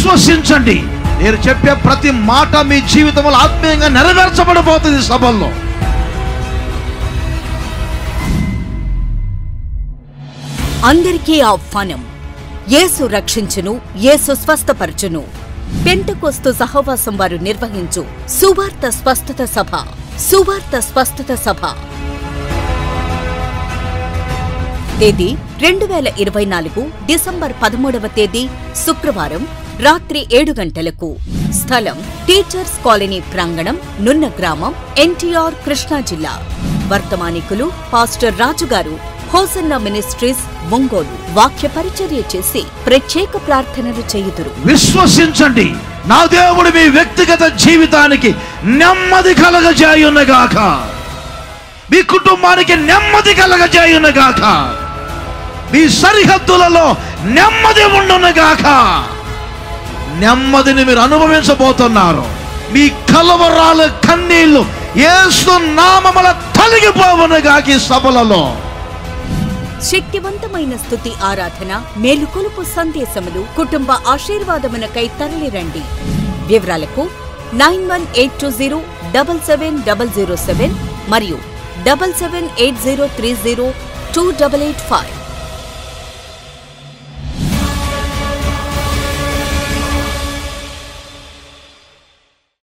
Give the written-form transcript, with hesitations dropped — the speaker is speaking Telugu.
విశ్వసించండి. నేను చెప్పే ప్రతి మాట మీ జీవితంలో ఆత్మీయంగా నెరవేర్చబడబోతుంది సభల్లో. అందరికీ ఆహ్వానం. యేసు రక్షించును, యేసు స్వస్థపరచును. పెంటెకొస్తు సహవాసం వారు నిర్వహించు సువార్త స్వస్థత సభ. సువార్త స్వస్థత సభ తేదీ 2024 డిసెంబర్ 13వ తేదీ శుక్రవారం రాత్రి 7 గంటలకు. స్థలం టీచర్స్ కాలనీ ప్రాంగణం, నున్న గ్రామం, ఎన్టీఆర్, కృష్ణా జిల్లా. వర్తమానికులు పాస్టర్ రాజుగారు, హోసన్న మినిస్ట్రీస్, ఒంగోలు. వాక్య పరిచర్య చేసి ప్రత్యేక ప్రార్థనలు చేయుదురు. విశ్వసించండి, నా దేవుడు మీ వ్యక్తిగత జీవితానికి నెమ్మది కలగజేయునుగాక, మీ కుటుంబానికి నెమ్మది కలగజేయునుగాక, మీ సరిహద్దులలో నెమ్మది ఉండునుగాక. నెమ్మదిని మీరు అనుభవించబోతున్నారు. మీ కలవరాల కన్నీళ్లు యేసు నామముల తొలగిపోవునుగాక. ఈ సభలలో శక్తివంతమైన స్తుతి ఆరాధన, మేలుకొలుపు సందేశములు, కుటుంబ ఆశీర్వాదమునకై తరలిరండి. వివరాలకు 9182077007 మరియు 7780302885.